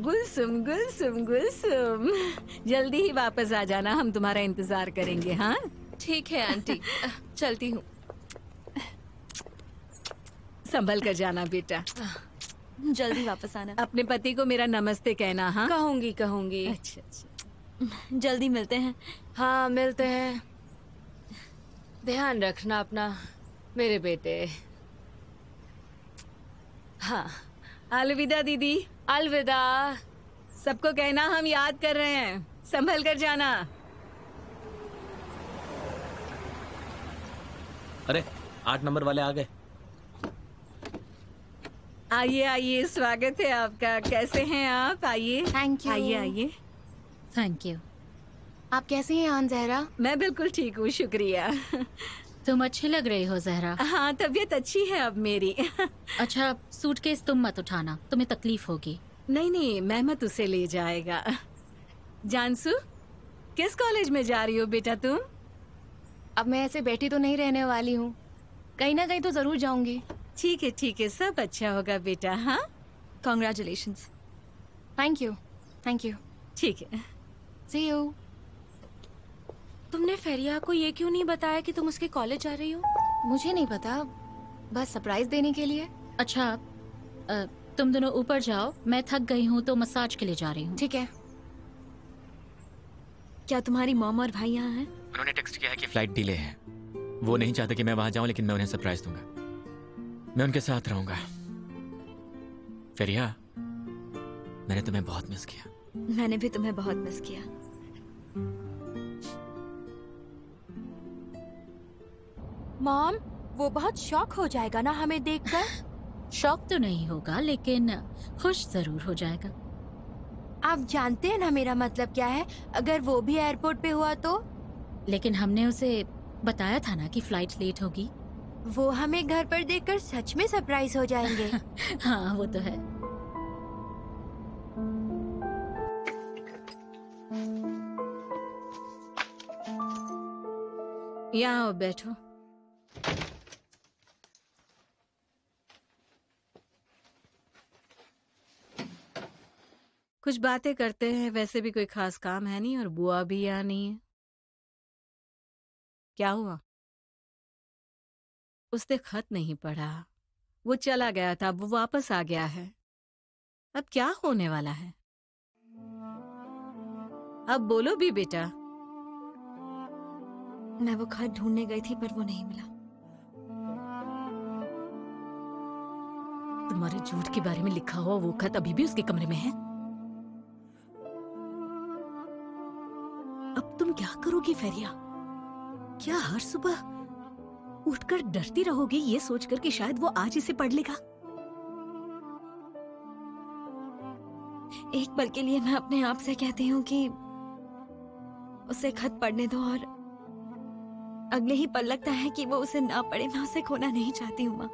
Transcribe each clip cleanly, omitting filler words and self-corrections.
गुलसुम गुलसुम गुलसुम, जल्दी ही वापस आ जाना, हम तुम्हारा इंतजार करेंगे। हाँ ठीक है आंटी, चलती हूँ। संभल कर जाना बेटा। जल्दी वापस आना। अपने पति को मेरा नमस्ते कहना। हाँ कहूंगी कहूंगी। अच्छा अच्छा, जल्दी मिलते हैं। हाँ मिलते हैं। ध्यान रखना अपना मेरे बेटे। हाँ अलविदा दीदी। अलविदा। सबको कहना हम याद कर रहे हैं, संभल कर जाना। अरे 8 नंबर वाले आ गए। आइए आइए, स्वागत है आपका। कैसे हैं आप? आइए। Thank you. आइए आइए। Thank you. आप कैसी हैं आन जहरा? मैं बिल्कुल ठीक हूँ, शुक्रिया। तुम अच्छी लग रही हो जहरा। हाँ, तबीयत अच्छी है अब मेरी। अच्छा, सूटकेस तुम मत उठाना, तुम्हें तकलीफ होगी। नहीं नहीं, मेहमत उसे ले जाएगा। जानसू, किस कॉलेज में जा रही हो बेटा तुम? अब मैं ऐसे बैठी तो नहीं रहने वाली हूँ, कहीं ना कहीं तो जरूर जाऊंगी। ठीक है, सब अच्छा होगा बेटा। हाँ congratulations. Thank you. Thank you. ठीक है। सी यू। तुमने फेरिया को ये क्यों नहीं बताया कि तुम उसके कॉलेज जा रही हो? मुझे नहीं पता, बस सरप्राइज देने के लिए। अच्छा, तुम दोनों ऊपर जाओ, मैं थक गई हूँ तो मसाज के लिए जा रही हूँ। ठीक है। क्या तुम्हारी मॉम और भाई यहाँ हैं? उन्होंने टेक्स्ट किया है कि फ्लाइट डिले है। वो नहीं चाहते कि मैं वहां जाऊं, लेकिन मैं उन्हें सरप्राइज दूंगा। मैं उनके साथ रहूंगा। फेरिया, मैंने तुम्हें बहुत मिस किया। मैंने भी तुम्हें बहुत मिस किया। मॉम, वो बहुत शॉक हो जाएगा ना हमें देखकर। शौक तो नहीं होगा, लेकिन खुश जरूर हो जाएगा। आप जानते हैं ना मेरा मतलब क्या है? अगर वो भी एयरपोर्ट पे हुआ तो? लेकिन हमने उसे बताया था ना कि फ्लाइट लेट होगी। वो हमें घर पर देखकर सच में सरप्राइज हो जाएंगे। हाँ वो तो है। यहाँ आओ, बैठो। कुछ बातें करते हैं, वैसे भी कोई खास काम है नहीं और बुआ भी यहाँ नहीं है। क्या हुआ? उसने खत नहीं पढ़ा, वो चला गया था, वो वापस आ गया है। अब क्या होने वाला है? अब बोलो भी बेटा। मैं वो खत ढूंढने गई थी पर वो नहीं मिला। तुम्हारे झूठ के बारे में लिखा हुआ वो खत अभी भी उसके कमरे में है। अब तुम क्या करोगी फेरिया? क्या हर सुबह उठकर डरती रहोगी ये सोचकर कि शायद वो आज इसे पढ़ लेगा? एक पल के लिए मैं अपने आप से कहती हूँ कि उसे खत पढ़ने दो, और अगले ही पल लगता है कि वो उसे ना पढ़े। मैं उसे खोना नहीं चाहती हूँ माँ।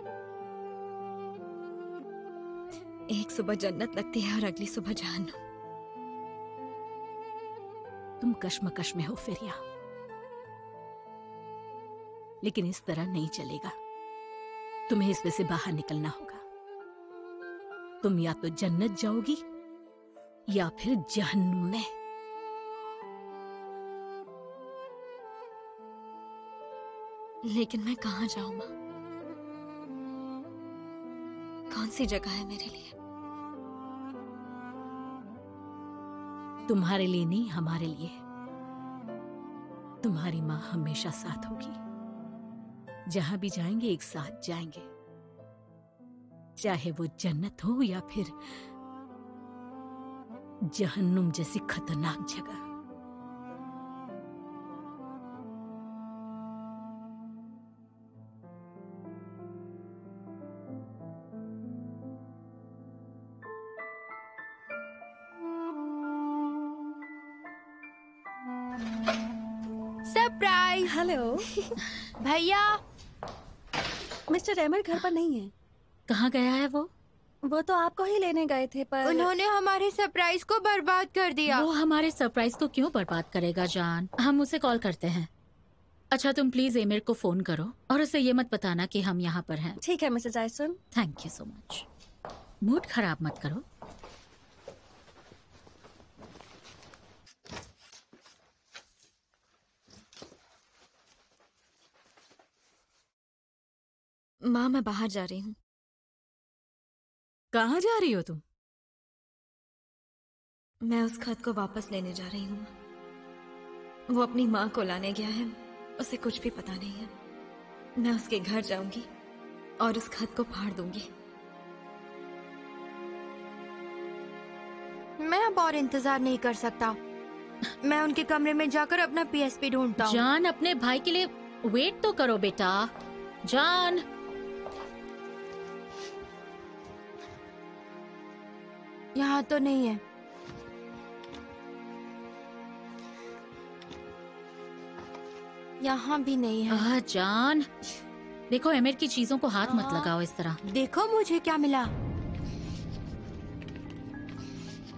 एक सुबह जन्नत लगती है और अगली सुबह जहन्नुम। तुम कश्मकश में हो फेरिया, लेकिन इस तरह नहीं चलेगा। तुम्हें इसमें से बाहर निकलना होगा। तुम या तो जन्नत जाओगी या फिर जहन्नुम में। लेकिन मैं कहाँ जाऊँ माँ? कौन सी जगह है मेरे लिए? तुम्हारे लिए नहीं, हमारे लिए। तुम्हारी माँ हमेशा साथ होगी। जहां भी जाएंगे एक साथ जाएंगे, चाहे वो जन्नत हो या फिर जहन्नुम जैसी खतरनाक जगह। सरप्राइज। हेलो। भैया, मिस्टर अहमद घर पर नहीं है। कहाँ गया है वो? वो तो आपको ही लेने गए थे, पर उन्होंने हमारे सरप्राइज को बर्बाद कर दिया। वो हमारे सरप्राइज को क्यों बर्बाद करेगा जान? हम उसे कॉल करते हैं। अच्छा, तुम प्लीज एमिर को फोन करो और उसे ये मत बताना कि हम यहाँ पर हैं। ठीक है Mrs Aysun. Thank you so much. Mood खराब मत करो। माँ मैं बाहर जा रही हूँ। कहाँ जा रही हो तुम? मैं उस खत को वापस लेने जा रही हूँ। वो अपनी माँ को लाने गया है, उसे कुछ भी पता नहीं है। मैं उसके घर जाऊंगी और उस खत को फाड़ दूंगी। मैं अब और इंतजार नहीं कर सकता। मैं उनके कमरे में जाकर अपना पीएसपी ढूंढता हूँ। जान, अपने भाई के लिए वेट तो करो बेटा। जान, यहाँ तो नहीं है। यहाँ भी नहीं है। जान, देखो एमिर की चीजों को हाथ मत लगाओ इस तरह। देखो मुझे क्या मिला।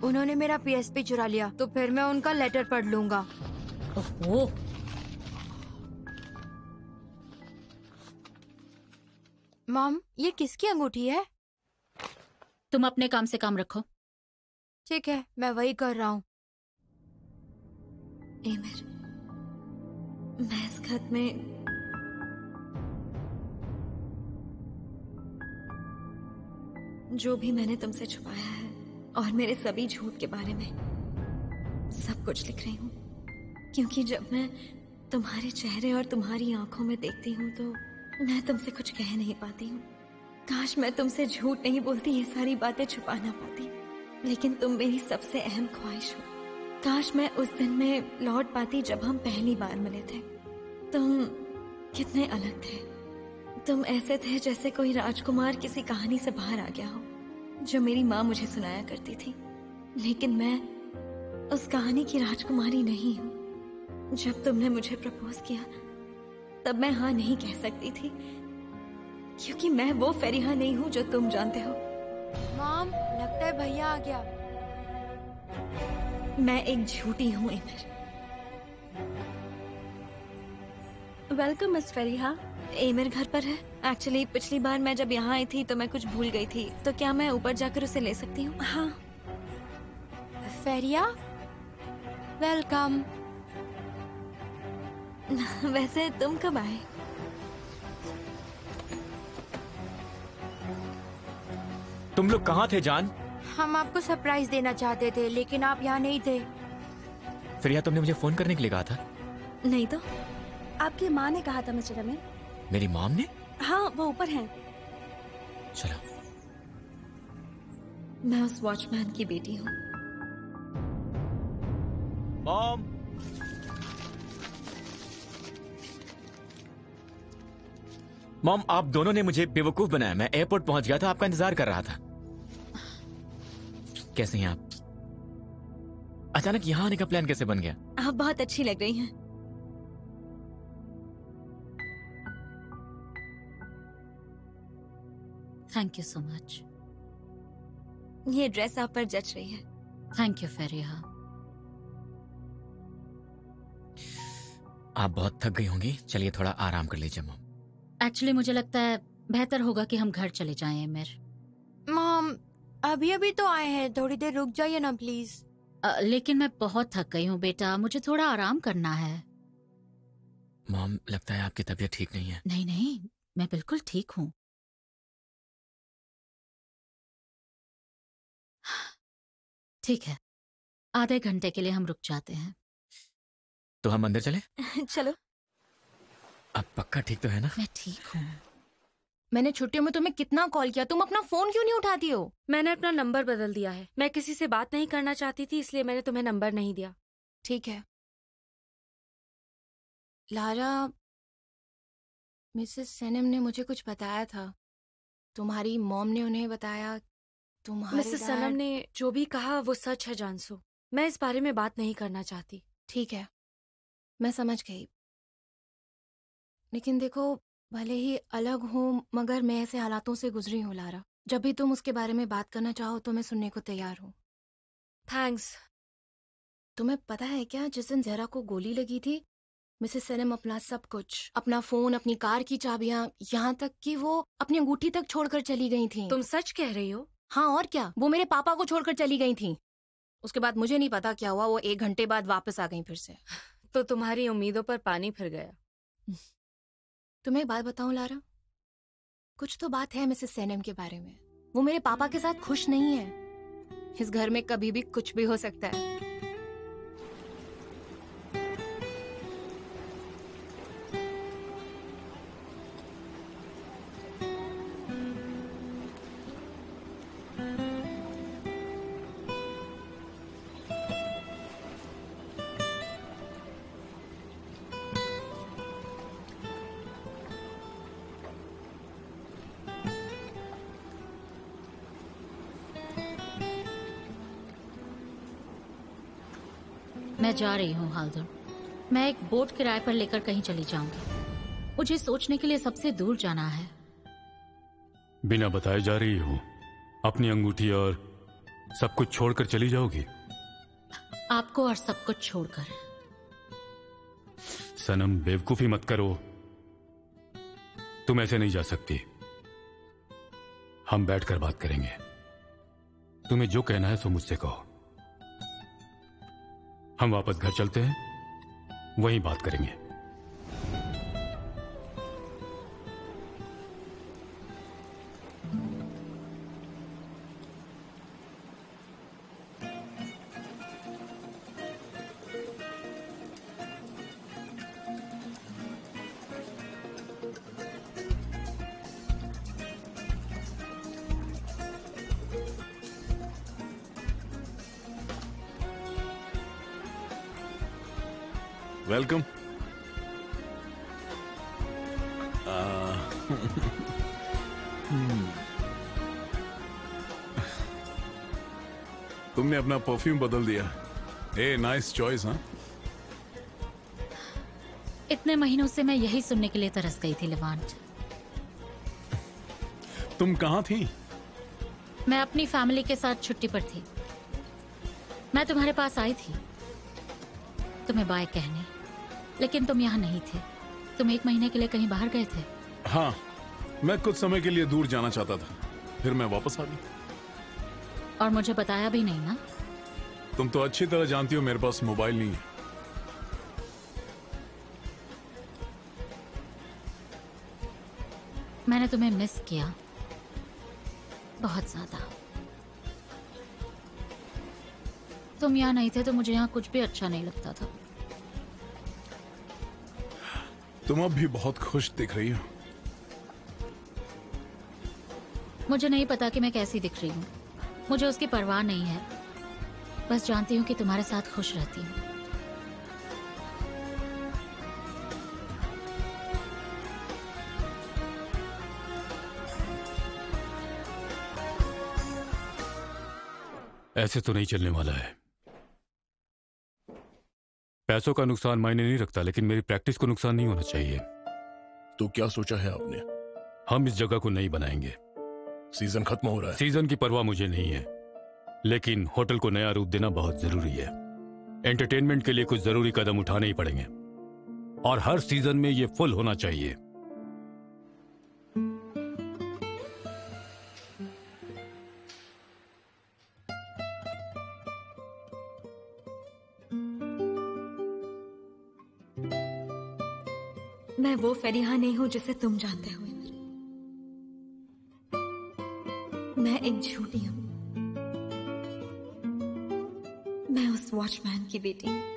उन्होंने मेरा पीएसपी चुरा लिया, तो फिर मैं उनका लेटर पढ़ लूंगा। ओहो, मॉम, ये किसकी अंगूठी है? तुम अपने काम से काम रखो। ठीक है, मैं वही कर रहा हूँ। एमिर, मैं इस खत में जो भी मैंने तुमसे छुपाया है और मेरे सभी झूठ के बारे में सब कुछ लिख रही हूँ, क्योंकि जब मैं तुम्हारे चेहरे और तुम्हारी आंखों में देखती हूँ तो मैं तुमसे कुछ कह नहीं पाती हूँ। काश मैं तुमसे झूठ नहीं बोलती, ये सारी बातें छुपा ना पाती, लेकिन तुम मेरी सबसे अहम ख्वाहिश हो। काश मैं उस दिन में लौट पाती जब हम पहली बार मिले थे। तुम कितने अलग थे। तुम ऐसे थे जैसे कोई राजकुमार किसी कहानी से बाहर आ गया हो, जो मेरी माँ मुझे सुनाया करती थी। लेकिन मैं उस कहानी की राजकुमारी नहीं हूँ। जब तुमने मुझे प्रपोज किया तब मैं हाँ नहीं कह सकती थी, क्योंकि मैं वो फरीहा नहीं हूँ जो तुम जानते हो। मॉम, लगता है भैया आ गया। मैं एक झूठी हूँ emir. Welcome miss Fariha. Emir घर पर है। एक्चुअली पिछली बार मैं जब यहाँ आई थी तो मैं कुछ भूल गई थी, तो क्या मैं ऊपर जाकर उसे ले सकती हूँ? हाँ, फेरिया, वेलकम। वैसे तुम कब आए? तुम लोग कहाँ थे जान? हम आपको सरप्राइज देना चाहते थे, लेकिन आप यहाँ नहीं थे। फिर या तुमने मुझे फोन करने के लिए कहा था? नहीं तो। आपकी माँ ने कहा था मिस्टर अमीर। मेरी मॉम ने? हाँ, वो ऊपर हैं। चलो। मैं उस वॉचमैन की बेटी हूँ। मॉम, मॉम, आप दोनों ने मुझे बेवकूफ बनाया। मैं एयरपोर्ट पहुंच गया था, आपका इंतजार कर रहा था। कैसे हैं आप? अचानक यहाँ आने का प्लान कैसे बन गया? आप बहुत अच्छी लग रही हैं। Thank you so much. ये ड्रेस आप पर जच रही है। Thank you Feriha. आप बहुत थक गई होंगी, चलिए थोड़ा आराम कर लीजिए मॉम। एक्चुअली मुझे लगता है बेहतर होगा कि हम घर चले जाएं एमिर। मॉम, अभी अभी तो आए हैं, थोड़ी देर रुक जाइए ना प्लीज। लेकिन मैं बहुत थक गई हूँ बेटा, मुझे थोड़ा आराम करना है। मॉम, लगता है आपकी तबीयत ठीक नहीं है। नहीं नहीं, मैं बिल्कुल ठीक हूँ। ठीक है, आधे घंटे के लिए हम रुक जाते हैं। तो हम अंदर चले? चलो। आप पक्का ठीक तो है ना? मैं ठीक हूँ। मैंने छुट्टियों में तुम्हें कितना कॉल किया, तुम अपना फोन क्यों नहीं उठाती हो? मैंने अपना नंबर बदल दिया है। मैं किसी से बात नहीं करना चाहती थी, इसलिए मैंने तुम्हें नंबर नहीं दिया। ठीक है लारा, मिसेस सेनम ने मुझे कुछ बताया था। तुम्हारी मॉम ने उन्हें बताया तुम्हारे मिसेस सनम डैड। ने जो भी कहा वो सच है जानसू। मैं इस बारे में बात नहीं करना चाहती। ठीक है, मैं समझ गई। लेकिन देखो, भले ही अलग हूँ मगर मैं ऐसे हालातों से गुजरी हूँ लारा। जब भी तुम उसके बारे में बात करना चाहो तो मैं सुनने को तैयार हूँ। थैंक्स। तुम्हें पता है क्या, जिस दिन जहरा को गोली लगी थी, मिसेस सेनम अपना सब कुछ, अपना फोन, अपनी कार की चाबियां, यहाँ तक कि वो अपनी अंगूठी तक छोड़कर चली गई थी। तुम सच कह रही हो? हाँ और क्या, वो मेरे पापा को छोड़कर चली गई थी। उसके बाद मुझे नहीं पता क्या हुआ, वो 1 घंटे बाद वापस आ गई फिर से। तो तुम्हारी उम्मीदों पर पानी फिर गया। तुम्हें एक बात बताऊं लारा, कुछ तो बात है मिसेस सेनम के बारे में। वो मेरे पापा के साथ खुश नहीं है। इस घर में कभी भी कुछ भी हो सकता है। मैं जा रही हूँ हालदुर। मैं एक बोट किराए पर लेकर कहीं चली जाऊंगी। मुझे सोचने के लिए सबसे दूर जाना है। बिना बताए जा रही हो? अपनी अंगूठी और सब कुछ छोड़कर चली जाओगी? आपको और सब कुछ छोड़कर। सनम, बेवकूफी मत करो। तुम ऐसे नहीं जा सकती। हम बैठकर बात करेंगे। तुम्हें जो कहना है सो मुझसे कहो। हम वापस घर चलते हैं, वहीं बात करेंगे। वेलकम। तुमने अपना परफ्यूम बदल दिया। ए, नाइस चॉइस। हाँ, इतने महीनों से मैं यही सुनने के लिए तरस गई थी लेवांट। तुम कहाँ थी? मैं अपनी फैमिली के साथ छुट्टी पर थी। मैं तुम्हारे पास आई थी तुम्हें बाय कहने, लेकिन तुम यहाँ नहीं थे। तुम 1 महीने के लिए कहीं बाहर गए थे। हाँ, मैं कुछ समय के लिए दूर जाना चाहता था, फिर मैं वापस आ गई। और मुझे बताया भी नहीं ना? तुम तो अच्छी तरह जानती हो मेरे पास मोबाइल नहीं है। मैंने तुम्हें मिस किया बहुत ज्यादा। तुम यहाँ नहीं थे तो मुझे यहाँ कुछ भी अच्छा नहीं लगता था। तुम अब भी बहुत खुश दिख रही हो। मुझे नहीं पता कि मैं कैसी दिख रही हूँ। मुझे उसकी परवाह नहीं है। बस जानती हूँ कि तुम्हारे साथ खुश रहती हूँ। ऐसे तो नहीं चलने वाला है। पैसों का नुकसान मायने नहीं रखता, लेकिन मेरी प्रैक्टिस को नुकसान नहीं होना चाहिए। तो क्या सोचा है आपने? हम इस जगह को नहीं बनाएंगे। सीजन खत्म हो रहा है। सीजन की परवाह मुझे नहीं है, लेकिन होटल को नया रूप देना बहुत जरूरी है। एंटरटेनमेंट के लिए कुछ जरूरी कदम उठाने ही पड़ेंगे, और हर सीजन में ये फुल होना चाहिए। मैं वो फरीहा नहीं हूं जिसे तुम जानते हो। मैं एक झूठी हूं। मैं उस वॉचमैन की बेटी हूं।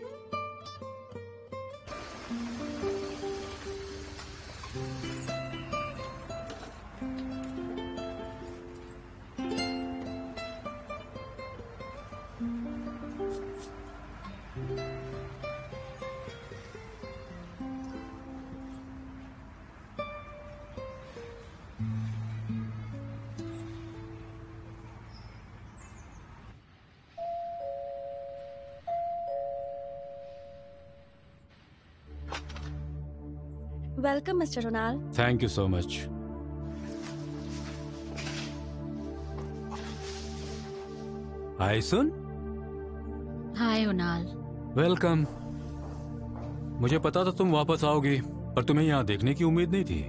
Welcome, Mr. Ronald. Thank you so much. Hi सुन। Hi Unal. वेलकम। मुझे पता था तुम वापस आओगी, पर तुम्हें यहाँ देखने की उम्मीद नहीं थी।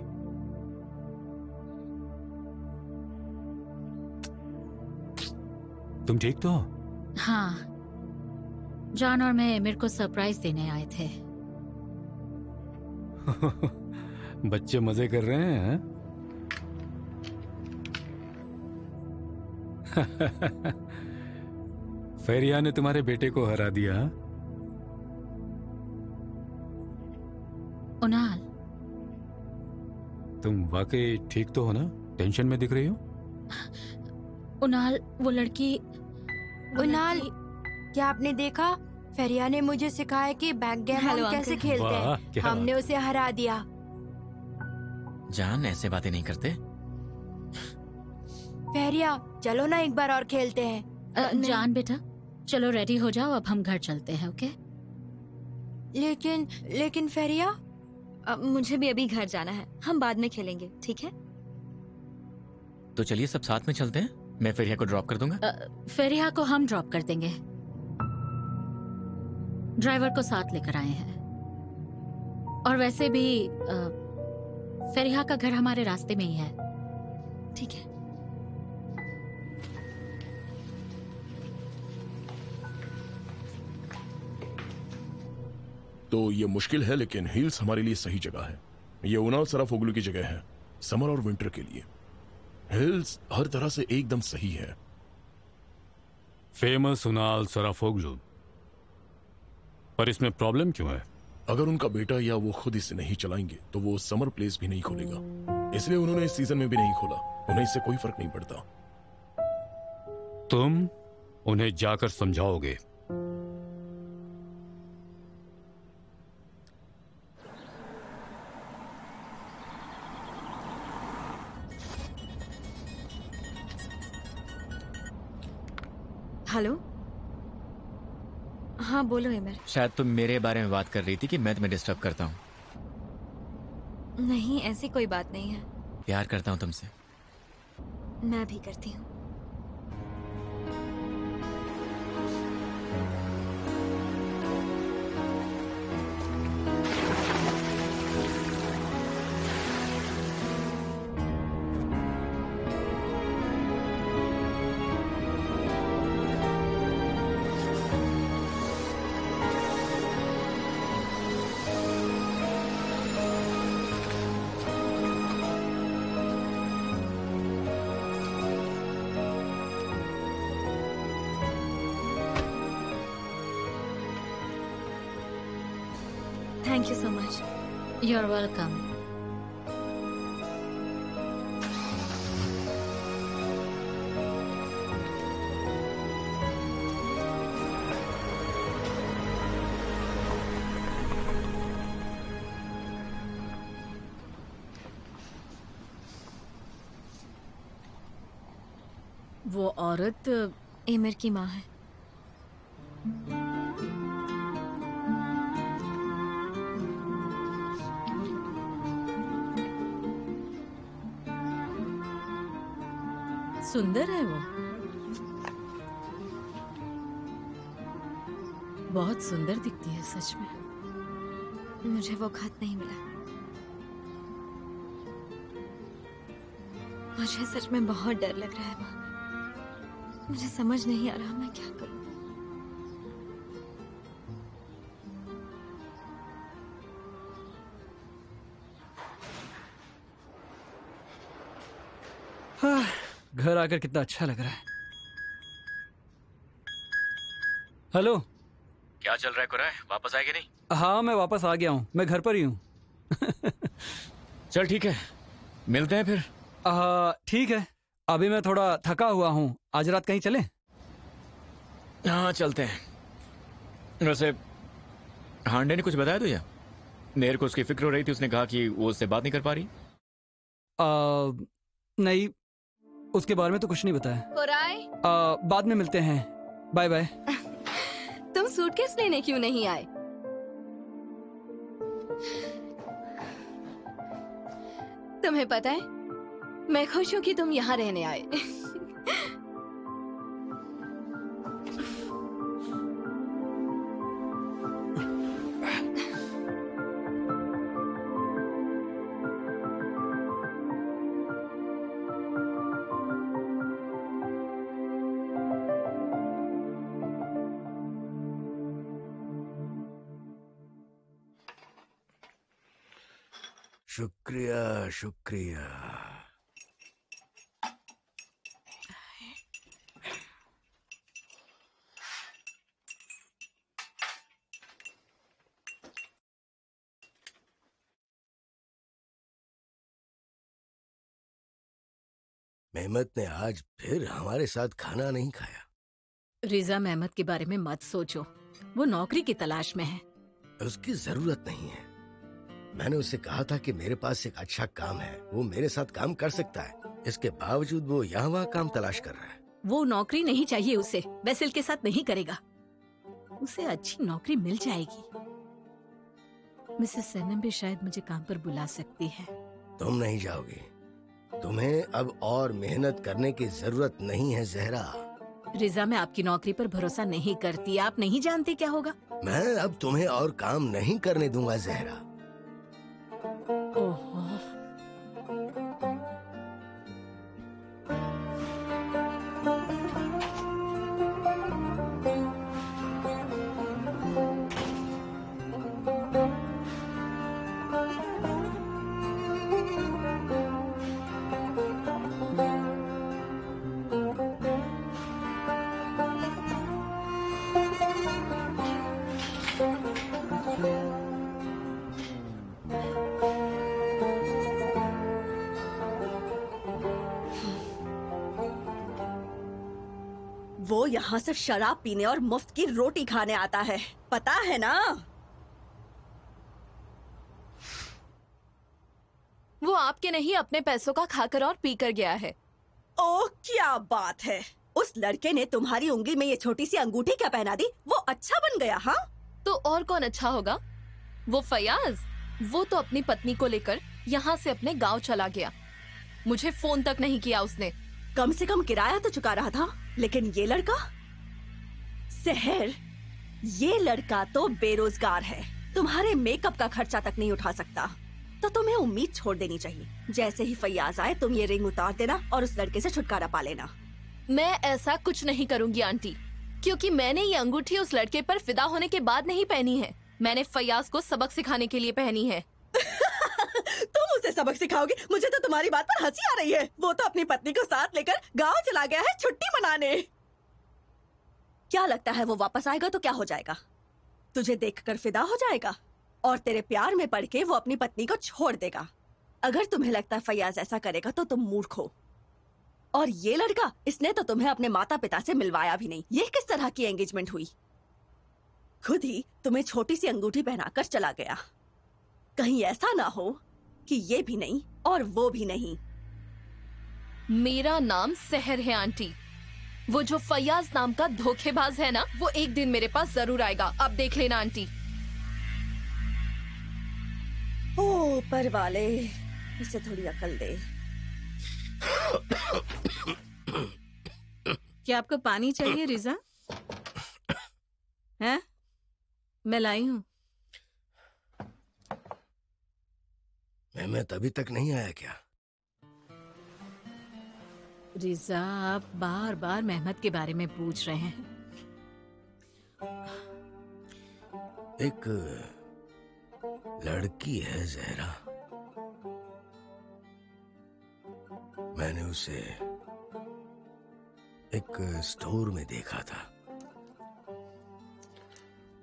तुम ठीक तो हो? हाँ, जॉन और मैं एमिर को सरप्राइज देने आए थे। बच्चे मजे कर रहे हैं। फेरिया ने तुम्हारे बेटे को हरा दिया हाँ? उनाल, तुम वाकई ठीक तो हो ना? टेंशन में दिख रही हो। उनाल वो लड़की उनाल, क्या आपने देखा? फेरिया ने मुझे सिखाया कि बैकगैमन हेलो, कैसे अंकल। खेलते वाह, हैं। क्या हमने उसे हरा दिया। जान, ऐसे बातें नहीं करते। फेरिया, चलो ना एक बार और खेलते हैं। जान बेटा, चलो रेडी हो जाओ, अब हम घर चलते हैं। ओके? लेकिन फेरिया, मुझे भी अभी घर जाना है, हम बाद में खेलेंगे, ठीक है? तो चलिए सब साथ में चलते हैं, मैं फेरिया को ड्रॉप कर दूंगा। फेरिया को हम ड्रॉप कर देंगे। ड्राइवर को साथ लेकर आए हैं। और वैसे भी फेरिया का घर हमारे रास्ते में ही है। ठीक है। तो ये मुश्किल है, लेकिन हिल्स हमारे लिए सही जगह है। ये उनाल सराफोगलू की जगह है, समर और विंटर के लिए। हिल्स हर तरह से एकदम सही है। फेमस उनाल सराफोगलू। पर इसमें प्रॉब्लम क्यों है? अगर उनका बेटा या वो खुद इसे नहीं चलाएंगे तो वो समर प्लेस भी नहीं खोलेगा, इसलिए उन्होंने इस सीजन में भी नहीं खोला। उन्हें इससे कोई फर्क नहीं पड़ता। तुम उन्हें जाकर समझाओगे। हेलो, हाँ बोलो एमर। शायद तुम मेरे बारे में बात कर रही थी कि मैं तुम्हें डिस्टर्ब करता हूँ। नहीं, ऐसी कोई बात नहीं है। प्यार करता हूँ तुमसे। मैं भी करती हूँ। Thank you so much. You're welcome. वो औरत एमर की माँ है। सुंदर है वो, बहुत सुंदर दिखती है सच में। मुझे वो खत नहीं मिला। मुझे सच में बहुत डर लग रहा है माँ। मुझे समझ नहीं आ रहा मैं क्या करूं। घर आकर कितना अच्छा लग रहा है। हेलो, क्या चल रहा है कुराय? वापस आएगी नहीं? हाँ मैं वापस आ गया हूँ, मैं घर पर ही हूँ। चल ठीक है, मिलते हैं फिर। ठीक है, अभी मैं थोड़ा थका हुआ हूँ। आज रात कहीं चलें? हाँ चलते हैं। वैसे हांडे ने कुछ बताया तुझे? नेर को उसकी फिक्र हो रही थी, उसने कहा कि वो उससे बात नहीं कर पा रही। नहीं, उसके बारे में तो कुछ नहीं बताया। कोराय, बाद में मिलते हैं, बाय बाय। तुम सूटकेस लेने क्यों नहीं आए? तुम्हें पता है, मैं खुश हूँ कि तुम यहाँ रहने आए। शुक्रिया शुक्रिया। मेहमत ने आज फिर हमारे साथ खाना नहीं खाया। रिजा मेहमत के बारे में मत सोचो, वो नौकरी की तलाश में है। उसकी जरूरत नहीं है। मैंने उससे कहा था कि मेरे पास एक अच्छा काम है, वो मेरे साथ काम कर सकता है। इसके बावजूद वो यहाँ वहाँ काम तलाश कर रहा है। वो नौकरी नहीं चाहिए उसे, बैसिल के साथ नहीं करेगा। उसे अच्छी नौकरी मिल जाएगी। मिसेस सैनम भी शायद मुझे काम पर बुला सकती है। तुम नहीं जाओगी। तुम्हें अब और मेहनत करने की जरूरत नहीं है जहरा। रिजा, मैं आपकी नौकरी पर भरोसा नहीं करती। आप नहीं जानते क्या होगा। मैं अब तुम्हें और काम नहीं करने दूंगा जहरा। ओहो, वो यहाँ सिर्फ शराब पीने और मुफ्त की रोटी खाने आता है, पता है ना? वो आपके नहीं अपने पैसों का खाकर और पीकर गया है। ओह, क्या बात है। उस लड़के ने तुम्हारी उंगली में ये छोटी सी अंगूठी क्या पहना दी? वो अच्छा बन गया। हाँ, तो और कौन अच्छा होगा? वो फयाज। वो तो अपनी पत्नी को लेकर यहाँ से अपने गांव चला गया। मुझे फोन तक नहीं किया उसने। कम से कम किराया तो चुका रहा था। लेकिन ये लड़का सहर, ये लड़का तो बेरोजगार है, तुम्हारे मेकअप का खर्चा तक नहीं उठा सकता। तो तुम्हें उम्मीद छोड़ देनी चाहिए। जैसे ही फैयाज आए तुम ये रिंग उतार देना और उस लड़के से छुटकारा पा लेना। मैं ऐसा कुछ नहीं करूंगी आंटी, क्योंकि मैंने ये अंगूठी उस लड़के पर फिदा होने के बाद नहीं पहनी है। मैंने फैयाज को सबक सिखाने के लिए पहनी है। तुम उसे सबक सिखाओगी? मुझे तो तुम्हारी बात पर हंसी आ रही है। वो तो अपनी पत्नी को साथ लेकर गांव चला गया है छुट्टी मनाने। क्या लगता है वो वापस आएगा तो क्या हो जाएगा? तुझे देखकर फिदा हो जाएगा और तेरे प्यार में पड़ के वो अपनी पत्नी को छोड़ देगा। अगर तुम्हें लगता है फैयाज ऐसा करेगा तो तुम मूर्ख हो। और ये लड़का, इसने तो तुम्हें अपने माता पिता से मिलवाया भी नहीं। ये किस तरह की एंगेजमेंट हुई? खुद ही तुम्हें छोटी सी अंगूठी पहनाकर चला गया। कहीं ऐसा ना हो कि ये भी नहीं और वो भी नहीं। मेरा नाम सहर है आंटी। वो जो फैयाज नाम का धोखेबाज है ना, वो एक दिन मेरे पास जरूर आएगा। अब देख लेना आंटी। ओ ऊपर वाले, इसे थोड़ी अकल दे। क्या आपको पानी चाहिए रिजा? हैं? मैं लाई हूँ। मेहमत अभी तक नहीं आया क्या? रिजा, आप बार बार मेहमत के बारे में पूछ रहे हैं। एक लड़की है जहरा, मैंने उसे एक स्टोर में देखा था।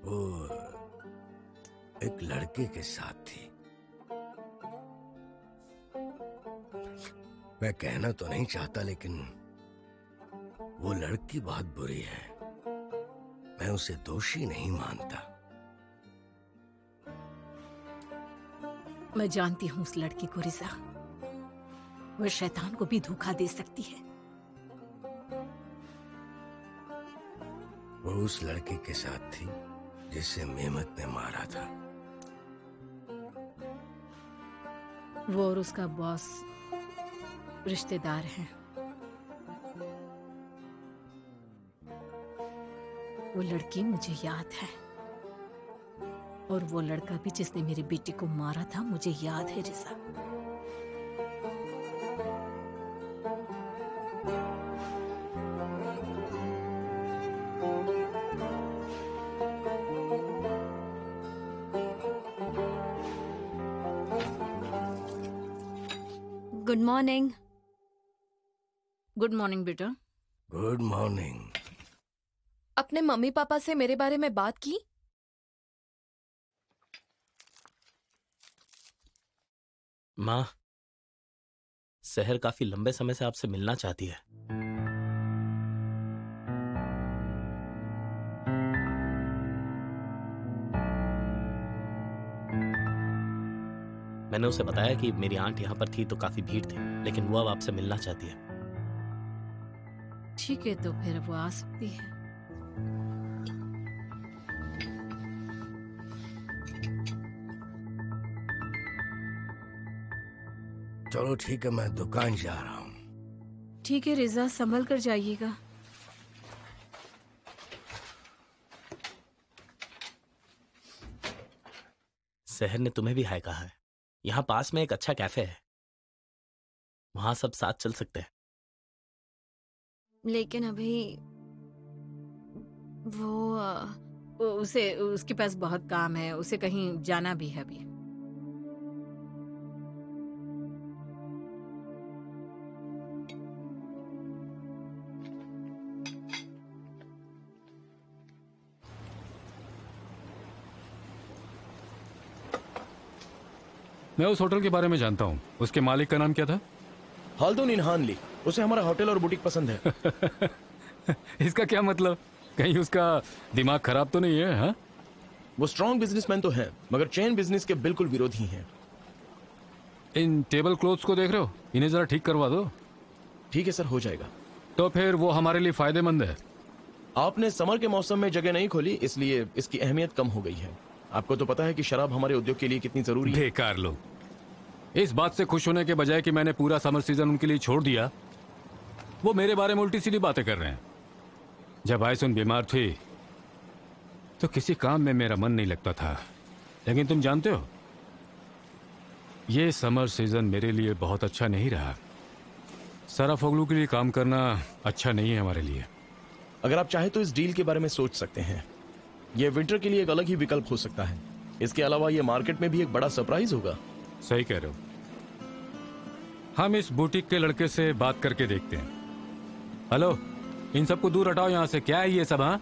वो एक लड़के के साथ थी। मैं कहना तो नहीं चाहता, लेकिन वो लड़की बहुत बुरी है। मैं उसे दोषी नहीं मानता। मैं जानती हूँ उस लड़की को रिजा। वह शैतान को भी धोखा दे सकती है। वो उस लड़के के साथ थी जिसे मेहमत ने मारा था। वो और उसका बॉस रिश्तेदार हैं। वो लड़की मुझे याद है, और वो लड़का भी जिसने मेरी बेटी को मारा था मुझे याद है Riza. Good morning. Good morning बेटा। Good morning. अपने मम्मी पापा से मेरे बारे में बात की? माँ, सहर काफी लंबे समय से आपसे मिलना चाहती है। मैंने उसे बताया कि मेरी आंट यहाँ पर थी तो काफी भीड़ थी, लेकिन वो अब आपसे मिलना चाहती है। ठीक है, तो फिर वो आ सकती है। चलो ठीक है, मैं दुकान जा रहा हूँ। ठीक है रिजा, संभल कर जाइएगा। सहर ने तुम्हें भी हाय कहा है। यहाँ पास में एक अच्छा कैफे है, वहां सब साथ चल सकते हैं। लेकिन अभी उसे उसके पास बहुत काम है, उसे कहीं जाना भी है अभी। मैं उस होटल के बारे में जानता हूँ। उसके मालिक का नाम क्या था? हाल्दुन इनहानली। उसे हमारा होटल और बुटीक पसंद है। इसका क्या मतलब? कहीं उसका दिमाग खराब तो नहीं है? हाँ, वो स्ट्रॉन्ग बिजनेसमैन तो है, मगर चेन बिजनेस के बिल्कुल विरोधी हैं। इन टेबल क्लॉथ्स को देख रहे हो? इन्हें जरा ठीक करवा दो। ठीक है सर, हो जाएगा। तो फिर वो हमारे लिए फायदेमंद है। आपने समर के मौसम में जगह नहीं खोली, इसलिए इसकी अहमियत कम हो गई है। आपको तो पता है कि शराब हमारे उद्योग के लिए कितनी जरूरी है। बेकार लोग। इस बात से खुश होने के बजाय कि मैंने पूरा समर सीजन उनके लिए छोड़ दिया, वो मेरे बारे में उल्टी सीधी बातें कर रहे हैं। जब आयसुन बीमार थी तो किसी काम में मेरा मन नहीं लगता था, लेकिन तुम जानते हो ये समर सीजन मेरे लिए बहुत अच्छा नहीं रहा। सराफोगलू के लिए काम करना अच्छा नहीं है हमारे लिए। अगर आप चाहे तो इस डील के बारे में सोच सकते हैं। ये विंटर के लिए एक अलग ही विकल्प हो सकता है। इसके अलावा ये मार्केट में भी एक बड़ा सरप्राइज होगा। सही कह रहे हो। हम इस बुटीक के लड़के से बात करके देखते हैं। हेलो, इन सबको दूर हटाओ यहां से। क्या है ये सब? हाँ,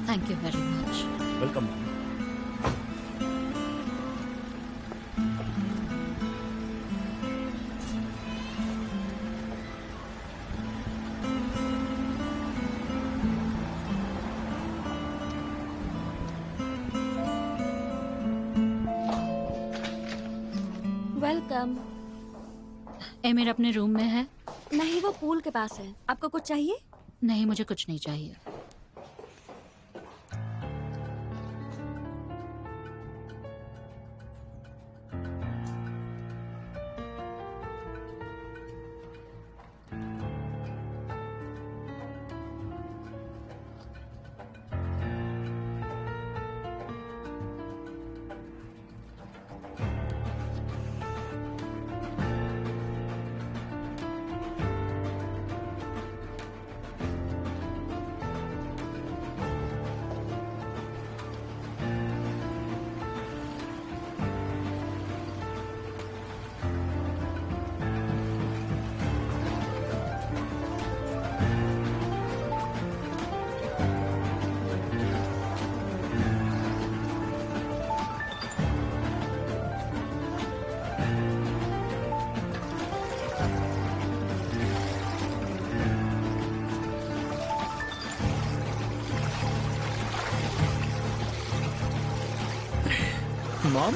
thank you very much. Welcome. Welcome. Emir अपने रूम में है? नहीं, वो पूल के पास है। आपको कुछ चाहिए? नहीं, मुझे कुछ नहीं चाहिए। मॉम?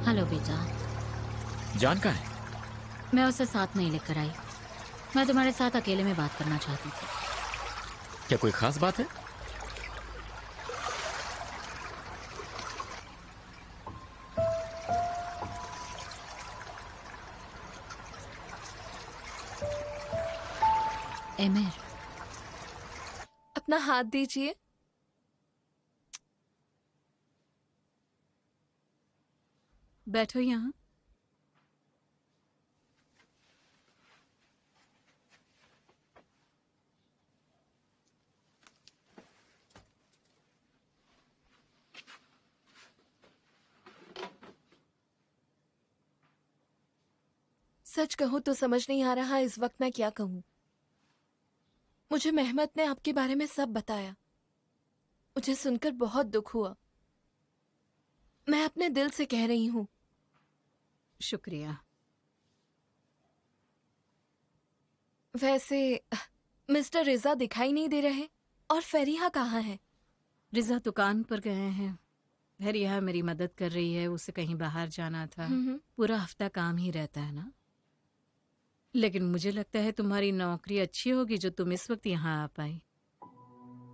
हेलो बेटा। जान कहाँ है? मैं उसे साथ नहीं लेकर आई। मैं तुम्हारे साथ अकेले में बात करना चाहती थी। क्या कोई खास बात है? एमिर, अपना हाथ दीजिए। बैठो यहाँ। सच कहूं तो समझ नहीं आ रहा इस वक्त मैं क्या कहूं। मुझे मेहमत ने आपके बारे में सब बताया। मुझे सुनकर बहुत दुख हुआ। मैं अपने दिल से कह रही हूं। शुक्रिया। वैसे मिस्टर रिजा दिखाई नहीं दे रहे और फरीहा कहाँ है? रिजा दुकान पर गए हैं। फरीहा मेरी मदद कर रही है, उसे कहीं बाहर जाना था। पूरा हफ्ता काम ही रहता है ना। लेकिन मुझे लगता है तुम्हारी नौकरी अच्छी होगी जो तुम इस वक्त यहाँ आ पाई।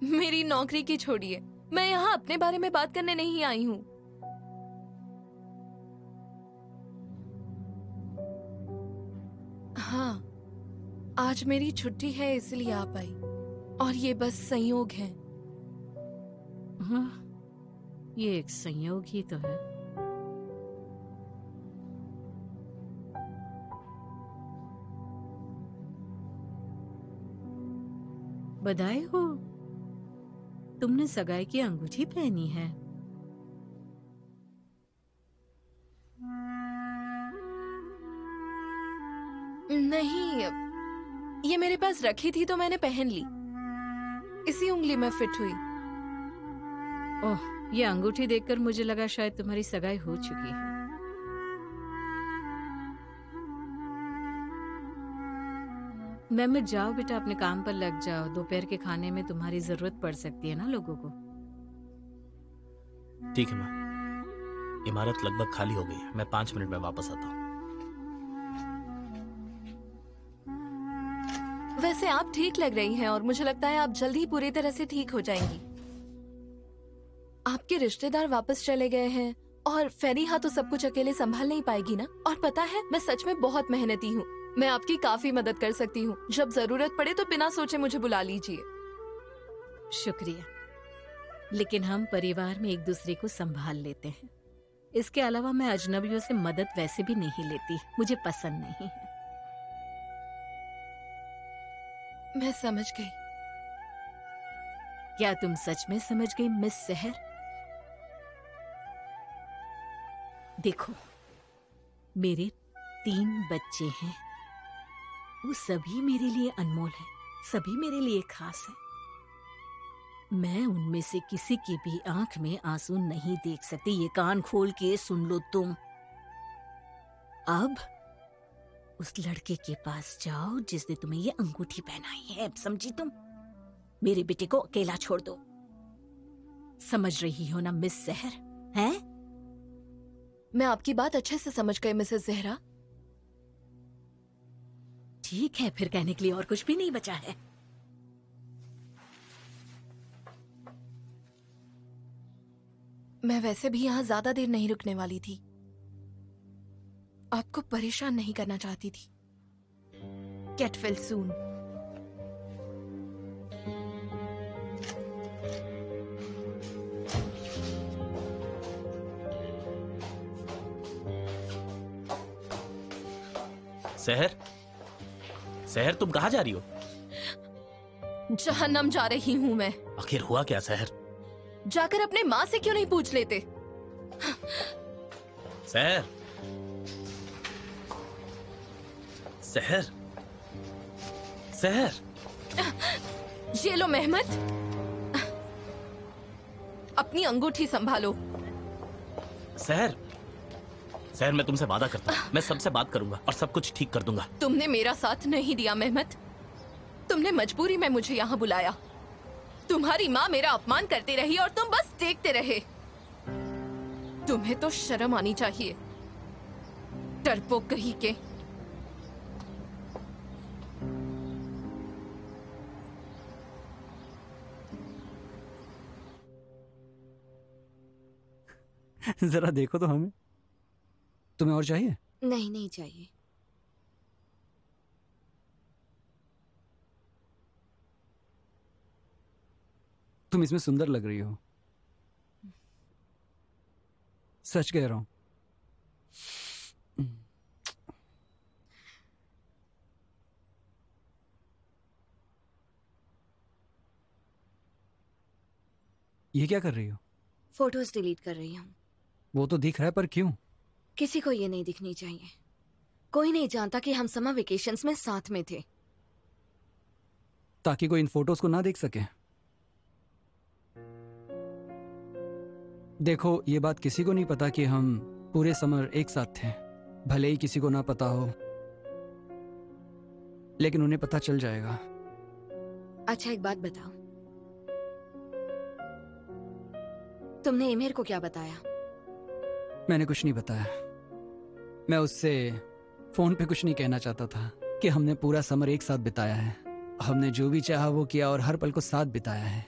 मेरी नौकरी की छोड़िए, मैं यहाँ अपने बारे में बात करने नहीं आई हूँ। हाँ, आज मेरी छुट्टी है इसलिए आ पाई और ये बस संयोग है। हाँ, ये एक संयोग ही तो है। बधाई हो, तुमने सगाई की अंगूठी पहनी है। नहीं, ये मेरे पास रखी थी तो मैंने पहन ली। इसी उंगली में फिट हुई। ओह, ये अंगूठी देखकर मुझे लगा शायद तुम्हारी सगाई हो चुकी है। मेहमत, जाओ बेटा, अपने काम पर लग जाओ। दोपहर के खाने में तुम्हारी जरूरत पड़ सकती है ना लोगों को। ठीक है माँ, इमारत लगभग खाली हो गई है। मैं 5 मिनट में वापस आता हूँ। वैसे आप ठीक लग रही हैं और मुझे लगता है आप जल्दी ही पूरी तरह से ठीक हो जाएंगी। आपके रिश्तेदार वापस चले गए हैं और फरीहा तो सब कुछ अकेले संभाल नहीं पाएगी ना। और पता है, मैं सच में बहुत मेहनती हूँ। मैं आपकी काफी मदद कर सकती हूँ। जब जरूरत पड़े तो बिना सोचे मुझे बुला लीजिए। शुक्रिया, लेकिन हम परिवार में एक दूसरे को संभाल लेते हैं। इसके अलावा मैं अजनबियों से मदद वैसे भी नहीं लेती, मुझे पसंद नहीं है। मैं समझ गई। क्या तुम सच में समझ गई मिस सहर? देखो, मेरे 3 बच्चे हैं। वो सभी मेरे लिए अनमोल हैं, सभी मेरे लिए खास हैं। मैं उनमें से किसी की भी आंख में आंसू नहीं देख सकती। ये कान खोल के सुन लो तुम। अब उस लड़के के पास जाओ जिसने तुम्हें ये अंगूठी पहनाई है। समझी तुम? मेरे बेटे को अकेला छोड़ दो। समझ रही हो ना मिस सहर? हैं? मैं आपकी बात अच्छे से समझ गई मिसेस जहरा। ठीक है, फिर कहने के लिए और कुछ भी नहीं बचा है। मैं वैसे भी यहाँ ज्यादा देर नहीं रुकने वाली थी। आपको परेशान नहीं करना चाहती थी। Get well soon. सहर, सहर, तुम कहाँ जा रही हो? जहन्नम जा रही हूँ मैं। आखिर हुआ क्या सहर? जाकर अपने माँ से क्यों नहीं पूछ लेते? सहर, सहर, सहर। ये लो मेहमत, अपनी अंगूठी संभालो। सहर, सहर, मैं तुमसे वादा करता हूँ, मैं सबसे बात करूंगा और सब कुछ ठीक कर दूंगा। तुमने मेरा साथ नहीं दिया मेहमत। तुमने मजबूरी में मुझे यहाँ बुलाया। तुम्हारी माँ मेरा अपमान करती रही और तुम बस देखते रहे। तुम्हें तो शर्म आनी चाहिए, डरपोक कहीं के। जरा देखो तो हमें। तुम्हें और चाहिए? नहीं, नहीं चाहिए। तुम इसमें सुंदर लग रही हो, सच कह रहा हूं। ये क्या कर रही हो? फोटोज डिलीट कर रही हूँ। वो तो दिख रहा है, पर क्यों? किसी को ये नहीं दिखनी चाहिए। कोई नहीं जानता कि हम समर वेकेशंस में साथ में थे। ताकि कोई इन फोटोज को ना देख सके। देखो, ये बात किसी को नहीं पता कि हम पूरे समर एक साथ थे। भले ही किसी को ना पता हो, लेकिन उन्हें पता चल जाएगा। अच्छा, एक बात बताओ, तुमने एमिर को क्या बताया? मैंने कुछ नहीं बताया। मैं उससे फोन पे कुछ नहीं कहना चाहता था कि हमने पूरा समर एक साथ बिताया है। हमने जो भी चाहा वो किया और हर पल को साथ बिताया है।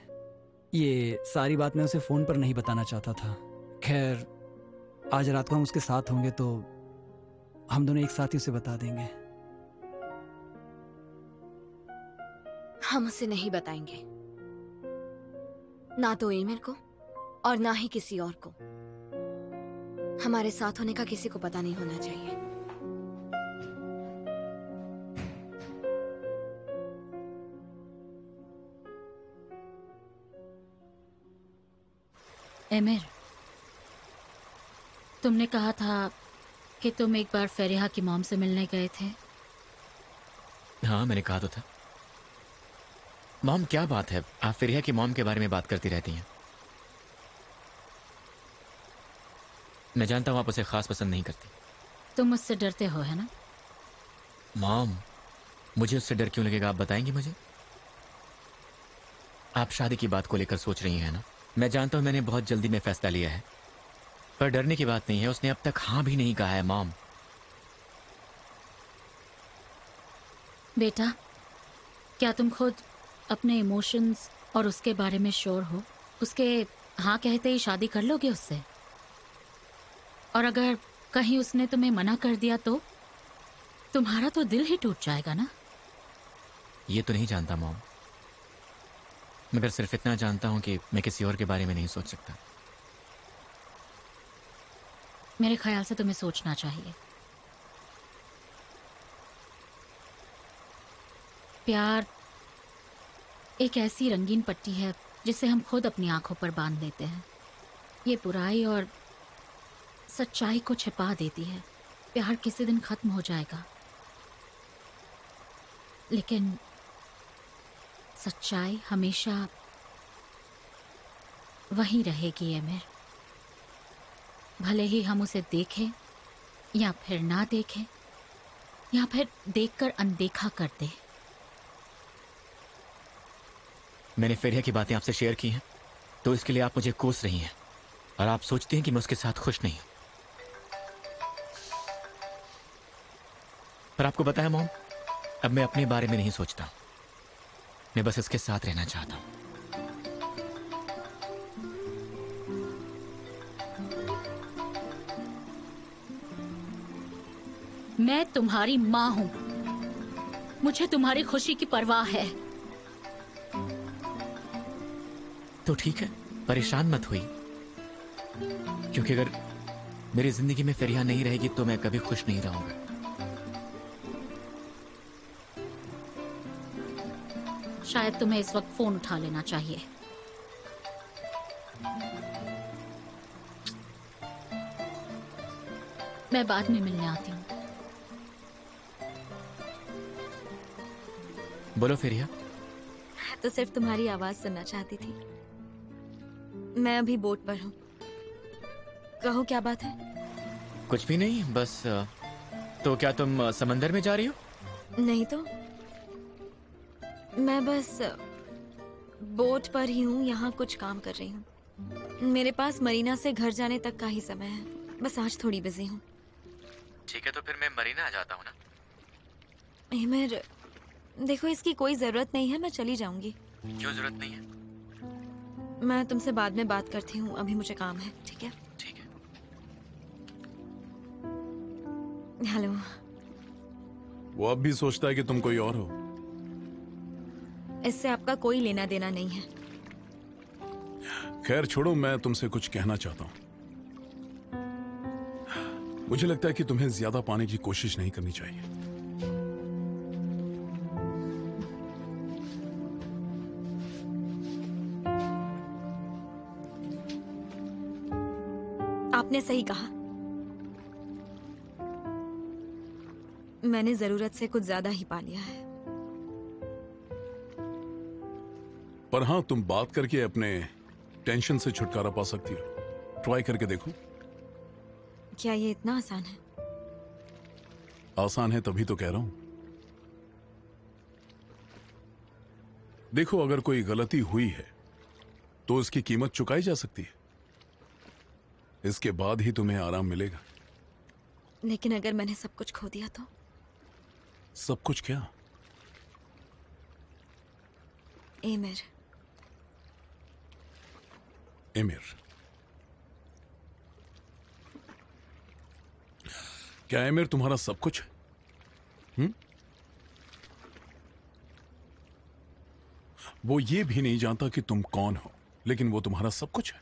ये सारी बात मैं उसे फोन पर नहीं बताना चाहता था। खैर, आज रात को हम उसके साथ होंगे तो हम दोनों एक साथ ही उसे बता देंगे। हम उसे नहीं बताएंगे, ना तो एमिर को और ना ही किसी और को। हमारे साथ होने का किसी को पता नहीं होना चाहिए। एमिर, तुमने कहा था कि तुम एक बार फेरिहा की मॉम से मिलने गए थे। हाँ, मैंने कहा तो था। मॉम, क्या बात है, आप फेरिहा की मॉम के बारे में बात करती रहती हैं। मैं जानता हूं आप उसे खास पसंद नहीं करती। तुम उससे डरते हो, है ना? मॉम, मुझे उससे डर क्यों लगेगा, आप बताएंगी मुझे? आप शादी की बात को लेकर सोच रही हैं ना? मैं जानता हूं मैंने बहुत जल्दी में फैसला लिया है, पर डरने की बात नहीं है। उसने अब तक हाँ भी नहीं कहा है मॉम। बेटा, क्या तुम खुद अपने इमोशंस और उसके बारे में श्योर हो? उसके हाँ कहते ही शादी कर लोगे उससे? और अगर कहीं उसने तुम्हें मना कर दिया तो तुम्हारा तो दिल ही टूट जाएगा ना? ये तो नहीं जानता मॉम, मगर सिर्फ इतना जानता हूं कि मैं किसी और के बारे में नहीं सोच सकता। मेरे ख्याल से तुम्हें सोचना चाहिए। प्यार एक ऐसी रंगीन पट्टी है जिसे हम खुद अपनी आंखों पर बांध लेते हैं। ये बुराई और सच्चाई को छिपा देती है। प्यार किसी दिन खत्म हो जाएगा, लेकिन सच्चाई हमेशा वहीं रहेगी एमिर। भले ही हम उसे देखें या फिर ना देखें, या फिर देखकर अनदेखा कर दें। मैंने फेरिया की बातें आपसे शेयर की हैं, तो इसके लिए आप मुझे कोस रही हैं और आप सोचती हैं कि मैं उसके साथ खुश नहीं हूं। पर आपको पता है मॉम, अब मैं अपने बारे में नहीं सोचता। मैं बस इसके साथ रहना चाहता हूं। मैं तुम्हारी माँ हूं, मुझे तुम्हारी खुशी की परवाह है। तो ठीक है, परेशान मत हुई, क्योंकि अगर मेरी जिंदगी में फेरिया नहीं रहेगी तो मैं कभी खुश नहीं रहूंगा। शायद तुम्हें इस वक्त फोन उठा लेना चाहिए। मैं बाद में मिलने आती हूँ। बोलो फेरिया। तो सिर्फ तुम्हारी आवाज सुनना चाहती थी। मैं अभी बोट पर हूँ। कहो, क्या बात है? कुछ भी नहीं, बस तो क्या तुम समंदर में जा रही हो? नहीं तो मैं बस बोट पर ही हूँ, यहाँ कुछ काम कर रही हूँ। मेरे पास मरीना से घर जाने तक का ही समय है। बस आज थोड़ी बिजी हूँ। ठीक है, तो फिर मैं मरीना आ जाता हूँ ना। एमिर, देखो, इसकी कोई जरूरत नहीं है। मैं चली जाऊंगी। क्यों जरूरत नहीं है? मैं तुमसे बाद में बात करती हूँ, अभी मुझे काम है। ठीक है? ठीक है। हेलो। वो अब भी सोचता है कि तुम कोई और हो। इससे आपका कोई लेना देना नहीं है। खैर छोड़ो, मैं तुमसे कुछ कहना चाहता हूं। मुझे लगता है कि तुम्हें ज्यादा पाने की कोशिश नहीं करनी चाहिए। आपने सही कहा। मैंने जरूरत से कुछ ज्यादा ही पा लिया है। पर हाँ, तुम बात करके अपने टेंशन से छुटकारा पा सकती हो। ट्राई करके देखो। क्या ये इतना आसान है? आसान है तभी तो कह रहा हूं। देखो, अगर कोई गलती हुई है तो उसकी कीमत चुकाई जा सकती है। इसके बाद ही तुम्हें आराम मिलेगा। लेकिन अगर मैंने सब कुछ खो दिया तो? सब कुछ क्या? एमिर। एमिर? क्या एमिर तुम्हारा सब कुछ है? वो ये भी नहीं जानता कि तुम कौन हो, लेकिन वो तुम्हारा सब कुछ है।